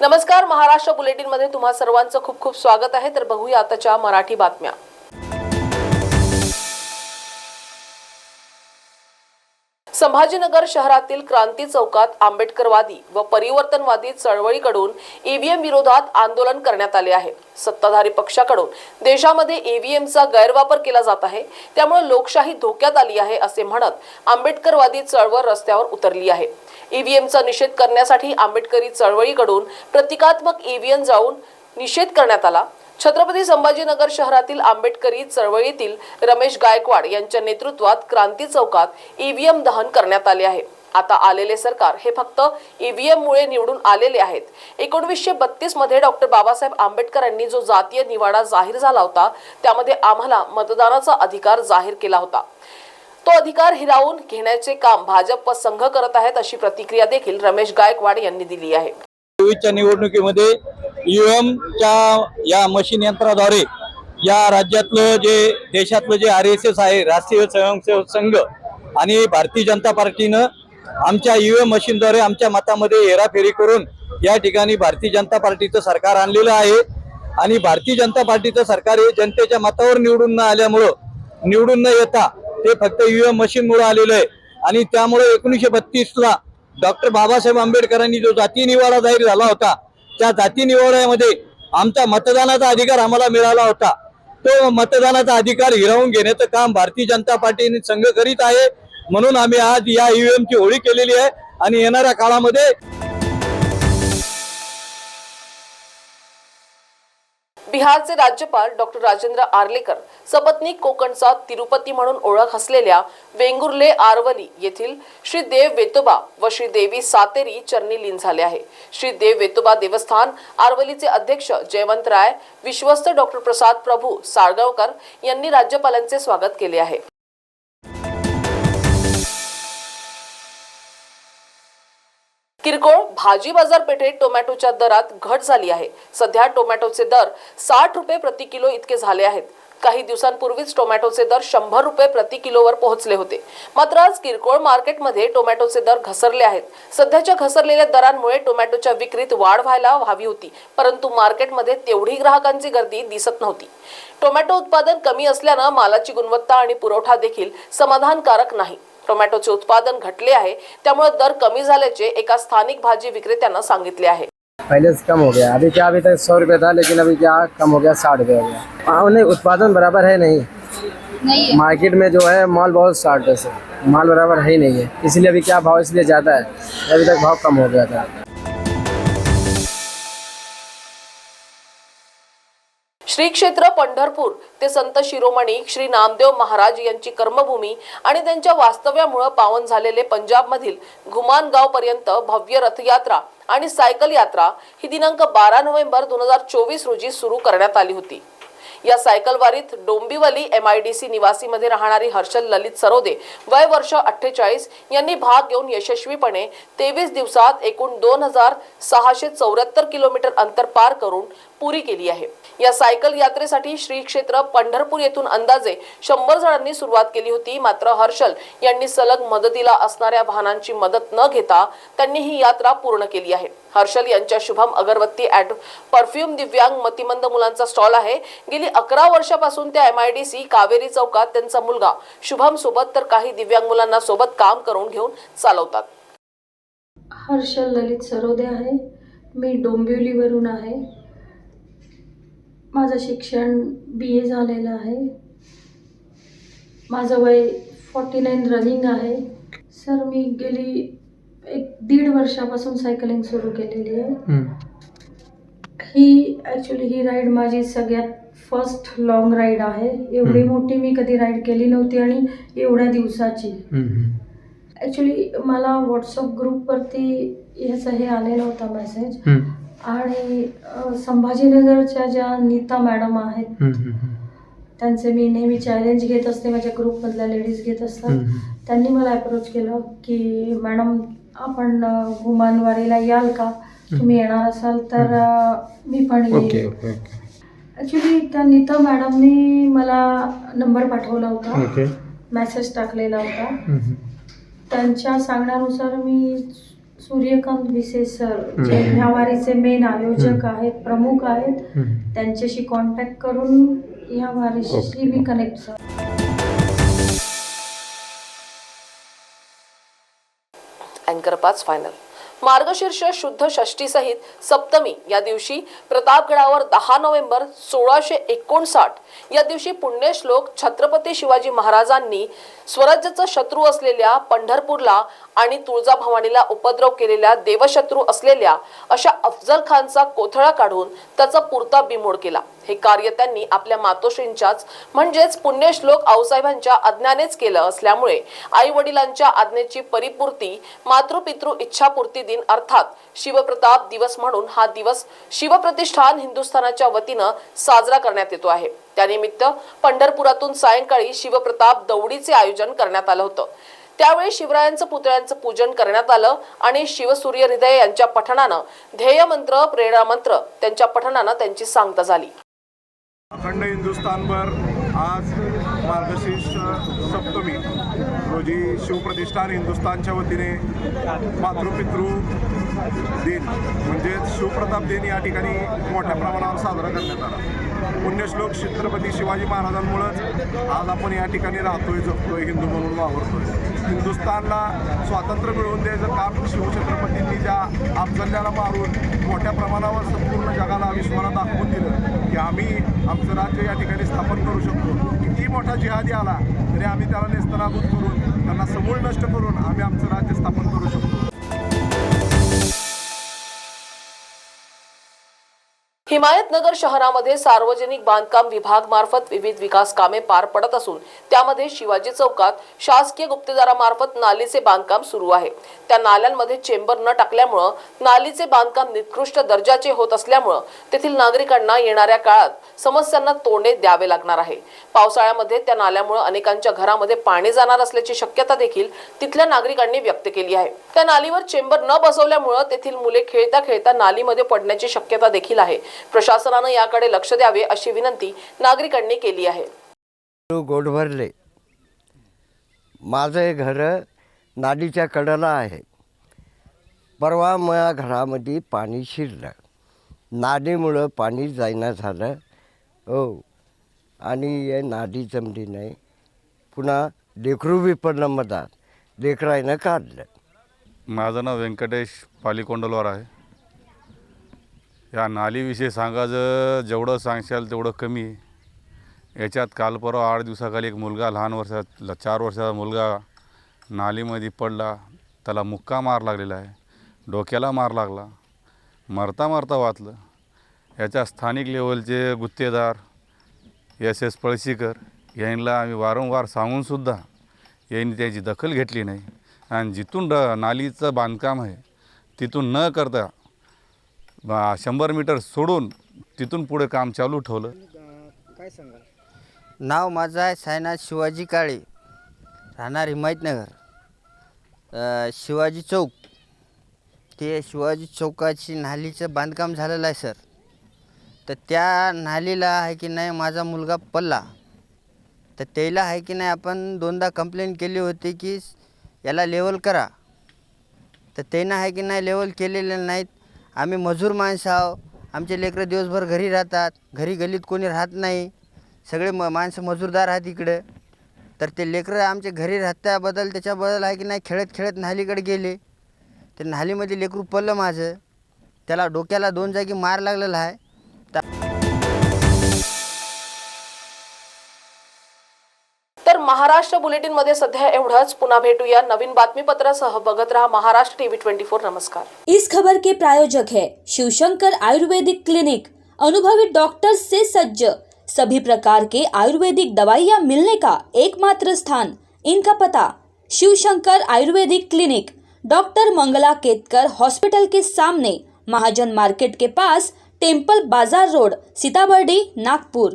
नमस्कार, महाराष्ट्र बुलेटिन मध्ये तुम्हा सर्वांचं खूप खूप स्वागत आहे। तर बघूया आताच्या मराठी बातम्या। संभाजीनगर शहरातील क्रांती चौकात आंबेडकरवादी व परिवर्तनवादी चळवळीकडून ईव्हीएम विरोधात आंदोलन करण्यात आले आहे। सत्ताधारी पक्षाकडून देशामध्ये ईव्हीएमचा गैरवापर केला जात आहे, त्यामुळे लोकशाही धोक्यात आली आहे असे म्हणत आंबेडकरवादी चळवळ रस्त्यावर उतरली आहे। ईव्हीएमचा निषेध करण्यासाठी आंबेडकरी चळवळीकडून प्रतिकात्मक ईव्हीएम जाऊन निषेध करण्यात आला। छत्रपती संभाजीनगर शहरातील आंबेडकरी चळवळीतील रमेश गायकवाड यांच्या नेतृत्वात क्रांती चौकात ईव्हीएम दहन करण्यात आले आहे। आता आलेले सरकार हे फक्त ईव्हीएम मुळे निवडून आलेले आहेत। 1932 मध्ये डॉक्टर बाबासाहेब आंबेडकरांनी जो जातीय निवाडा जाहीर झाला होता, त्यामध्ये आम्हाला मतदानाचा अधिकार जाहीर केला होता। तो अधिकार हिरावून घेण्याचे काम भाजप व संघ करत आहेत, अशी प्रतिक्रिया देखील रमेश गायकवाड यांनी दिली आहे। निवडणुकीमध्ये ईव्हीएमच्या या मशीन यंत्राद्वारे या राज्यातलं जे देशातलं जे RSS आहे, राष्ट्रीय स्वयंसेवक संघ आणि भारतीय जनता पार्टीनं आमच्या ईव्हीएम मशीनद्वारे आमच्या मतामध्ये हेराफेरी करून या ठिकाणी भारतीय जनता पार्टीचं सरकार आणलेलं आहे। आणि भारतीय जनता पार्टीचं सरकार हे जनतेच्या मतावर निवडून न आल्यामुळं, निवडून न येता ते फक्त ईव्हीएम मशीनमुळे आलेलं आहे। आणि त्यामुळे 1932ला डॉक्टर बाबासाहेब आंबेडकरांनी जो जाती निवाडा जाहीर झाला होता, त्या जाती निवाड्यामध्ये आमचा मतदानाचा अधिकार आम्हाला मिळाला होता। तो मतदानाचा अधिकार हिरावून घेण्याचं काम भारतीय जनता पार्टीने संघ करीत आहे। म्हणून आम्ही आज या ईव्हीएमची होळी केलेली आहे आणि येणाऱ्या काळामध्ये बिहारचे राज्यपाल डॉक्टर राजेंद्र आर्लेकर सपत्नीक कोकणचा तिरुपती म्हणून ओळख असलेल्या वेंगुर्ले आरवली येथील श्री देव वेतोबा व श्री देवी सातेरी चरणी लीन झाले आहे। श्री देव वेतोबा देवस्थान आरवलीचे अध्यक्ष जयवंत राय, विश्वस्त डॉक्टर प्रसाद प्रभू साळगावकर यांनी राज्यपालांचे स्वागत केले आहे। किरकोळ भाजी बाजारपेठेत टोमॅटोच्या दरात घट झाली आहे। सध्या टोमॅटोचे दर 60 रुपये प्रति किलो इतके झाले आहेत। काही दिवसांपूर्वीच टोमॅटोचे दर 100 रुपये प्रति किलोवर पोहोचले होते। मात्र आज किरकोळ मार्केटमध्ये टोमॅटोचे दर घसरले आहेत। सध्याच्या घसरलेल्या दरांमुळे टोमॅटोच्या विक्रीत वाढ व्हायला हवी होती, परंतु मार्केटमध्ये तेवढी ग्राहकांची गर्दी दिसत नव्हती। टोमॅटो उत्पादन कमी असल्याने मालाची गुणवत्ता आणि पुरवठा देखील समाधानकारक नाही। टोमॅटोचे उत्पादन घटले आहे, त्यामुळे दर कमी झाल्याचे एका स्थानिक भाजी विक्रेत्यांना सांगितले आहे। पहले से कम हो गया, अभी क्या, अभी तक 100 रुपये था, लेकिन अभी क्या कम हो गया, 60 रुपये हो गया। नहीं, उत्पादन बराबर है नहीं मार्केट में जो है माल बहुत 60 पैसे, माल बराबर है ही नहीं है, इसलिए अभी क्या भाव इसलिए ज़्यादा है, अभी तक भाव कम हो गया था। श्री क्षेत्र पंढरपूर ते संत शिरोमणी श्री नामदेव महाराज यांची कर्मभूमी आणि त्यांच्या वास्तव्यामुळे पावन झालेले पंजाब मधील घुमान गाव पर्यंत भव्य रथयात्रा आणि सायकल यात्रा ही दिनांक 12 नोव्हेंबर 2024 रोजी सुरू करण्यात आली होती। या सायकल वारीत डोंबिवली MIDC निवासी मध्ये राहणारी हर्षल ललित सरोदे वय वर्ष 48 यांनी भाग घेऊन यशस्वीपणे 23 दिवसात एकूण 2674 किलोमीटर अंतर पार करून पुरी केली आहे। या सायकल यात्रेसाठी श्री क्षेत्र पंढरपूर येथून अंदाजे 100 जणांनी सुरुवात केली होती। मात्र हर्षल यांनी सलग मदतीला असणाऱ्या वाहनांची मदत न घेता त्यांनी ही यात्रा पूर्ण केली आहे। हर्षल यांच्या शुभम अगरबत्ती ॲड परफ्यूम दिव्यांग मतिमंद मुलांचा स्टॉल आहे। गेली 11 वर्षापासून त्या MIDC कावेरी चौकात त्यांचा मुलगा शुभम सोबत तर काही दिव्यांग मुलांना सोबत काम करून घेऊन चालवतात। हर्षल ललित सरोदे आहे, मी डोंबिवलीवरून आहे। माझं शिक्षण BA झालेलं आहे। माझं वय 49 रनिंग आहे। सर, मी गेली 1-1.5 वर्षापासून सायकलिंग सुरू केलेली आहे। ही राईड माझी सगळ्यात फर्स्ट लॉंग राईड आहे। एवढी मोठी मी कधी राईड केली नव्हती आणि एवढ्या दिवसाची। ॲक्च्युली मला व्हॉट्सअप ग्रुपवरती ह्याचा हे आलेला होता मेसेज, आणि संभाजीनगरच्या ज्या नीता मॅडम आहेत त्यांचे मी नेहमी चॅलेंज घेत असते, माझ्या ग्रुपमधल्या लेडीज घेत असतात। त्यांनी मला अप्रोच केलं की मॅडम आपण घुमानवारीला याल का, तुम्ही येणार असाल तर मी पण येईन। ॲक्च्युली त्या नीता मॅडमनी मला नंबर पाठवला होता, मेसेज टाकलेला होता। त्यांच्या सांगण्यानुसार मी सूर्यकांत विसे सर जे ह्या वारीचे मेन आयोजक आहेत, प्रमुख आहेत, त्यांच्याशी कॉन्टॅक्ट करून ह्या वारीशी मी कनेक्ट सर. अँकर 5 फायनल. मार्गशीर्ष शुद्ध षष्ठी सहित सप्तमी या दिवशी प्रतापगडावर 10 नोव्हेंबर 1659 या दिवशी पुण्यश्लोक छत्रपती शिवाजी महाराजांनी स्वराज्याचा शत्रू असलेल्या पंढरपूरला आणि तुळजाभवानीला उपद्रव केलेल्या देवशत्रू असलेल्या अशा अफजल खानचा कोथळा काढून त्याचा पुरता बिमोड केला. हे कार्य त्यांनी आपल्या मातोश्रींच्याच म्हणजेच पुण्यश्लोक आऊसाहेबांच्या आज्ञानेच केलं असल्यामुळे आई वडिलांच्या आज्ञेची परिपूर्ती मातृपितृ इच्छापूर्ती दिन अर्थात शिवप्रताप दिवस म्हणून हा दिवस शिवप्रतिष्ठान हिंदुस्थानाच्या वतीनं साजरा करण्यात येतो आहे. त्यानिमित्त पंढरपुरातून सायंकाळी शिवप्रताप दौडीचे आयोजन करण्यात आलं होतं. त्यावेळी शिवरायांचं पुतळ्यांचं पूजन करण्यात आलं आणि शिवसूर्य हृदय यांच्या पठणानं ध्येय मंत्र प्रेरणा मंत्र त्यांच्या पठणानं त्यांची सांगता झाली. अखंड हिंदुस्थानभर आज मार्गशीर्ष सप्तमी रोजी शिवप्रतिष्ठान हिंदुस्थानच्या वतीने मातृपितृ दिन म्हणजेच शिवप्रताप दिन या ठिकाणी मोठ्या प्रमाणावर साजरा करण्यात आला. पुण्यश्लोक छत्रपती शिवाजी महाराजांमुळेच आज आपण या ठिकाणी राहतोय, जगतोय, हिंदू म्हणून वावरतोय. हिंदुस्थानला स्वातंत्र्य मिळवून द्यायचं काम शिवछत्रपतींनी ज्या अफजल्याला मारून मोठ्या प्रमाणावर संपूर्ण जगाला विश्वाला दाखवून दिलं की आम्ही आमचं राज्य या ठिकाणी स्थापन करू शकतो. किती मोठा जिहादी आला तरी आम्ही त्याला नेस्तनाबूत करून त्यांना समूळ नष्ट करून आम्ही आमचं राज्य स्थापन करू शकतो. हिमायतनगर शहरामध्ये सार्वजनिक बांधकाम विभाग मार्फत विविध विकास कामे पार पडत असून त्यामध्ये शिवाजी चौकात शासकीय गुप्तेदारामार्फत नालीचे बांधकाम सुरू आहे. त्या नाल्यांमध्ये चेंबर न टाकल्यामुळे नालीचे बांधकाम निकृष्ट दर्जाचे होत असल्यामुळे तेथील नागरिकांना येणाऱ्या काळात समस्यांना तोंड द्यावे लागणार आहे. पावसाळ्यामध्ये त्या नाल्यामुळे अनेकांच्या घरामध्ये पाणी जाणार असल्याची शक्यता देखील तिथल्या नागरिकांनी व्यक्त केली आहे. त्या नालीवर चेंबर न बसवल्यामुळे तेथील मुले खेळता खेळता नालीमध्ये पडण्याची शक्यता देखील आहे. प्रशासनानं याकडे लक्ष द्यावे अशी विनंती नागरिकांनी केली आहे. गोड भरले. माझं हे घर नालीच्या कडेला आहे. परवा माझ्या घरामध्ये पाणी शिरलं, नालीमुळं पाणी जाईना झालं हो, आणि हे नाली जमली नाही. पुन्हा लेकरू बी पडलं, मधात लेकराईनं काढलं. माझं नाव व्यंकटेश पालीकोंडलवार आहे. या नालीविषयी सांगायचं जेवढं सांगशाल तेवढं कमी आहे. याच्यात काल परवा 8 दिवसाखाली एक मुलगा लहान 4 वर्षाचा मुलगा नालीमध्ये पडला. त्याला मुक्का मार लागलेला आहे, डोक्याला मार लागला, मरता मरता वाचलं. याच्या स्थानिक लेवलचे गुत्तेदार SS पळशीकर यांना आम्ही वारंवार सांगूनसुद्धा यांनी त्याची दखल घेतली नाही. आणि जिथून नालीचं बांधकाम आहे तिथून न करता 100 मीटर सोडून तिथून पुढे काम चालू ठेवलं. काय सांगाल? नाव माझं आहे सायनाथ शिवाजी काळे, राहणार हिमायतनगर. शिवाजी चौक, ते शिवाजी चौकाची नालीचं बांधकाम झालेलं आहे सर. तर त्या नालीला आहे की नाही माझा मुलगा पडला, तर त्याला आहे की नाही आपण 2दा कंप्लेंट केली होती की याला लेवल करा. तर त्यानं आहे की नाही लेवल केलेलं नाहीत. आम्ही मजूर माणसं आहो, आमचे लेकरं दिवसभर घरी राहतात, घरी गल्लीत कोणी राहत नाही, सगळे माणसं मजूरदार आहेत इकडं. तर ते लेकरं आमच्या घरी राहत्याबद्दल त्याच्याबद्दल आहे की नाही खेळत खेळत नालीकडे गेले. ते नालीमध्ये लेकरू पडलं माझं, त्याला डोक्याला 2 जागी मार लागलेला आहे. तर महाराष्ट्र बुलेटिन मध्ये सध्या एवढंच. पुन्हा भेटूया नवीन बातमीपत्रासह. बघत रहा महाराष्ट्र टीव्ही 24. नमस्कार. इस खबर के प्रायोजक है शिवशंकर आयुर्वेदिक क्लिनिक. अनुभवी डॉक्टर से सज्ज, सभी प्रकार के आयुर्वेदिक दवाइयाँ मिलने का एकमात्र स्थान. इनका पता Shivshankar Ayurvedic clinic, doctor Mangala Ketkar hospital के सामने, महाजन मार्केट के पास, टेम्पल बाजार रोड, सीताबर्डी, नागपुर.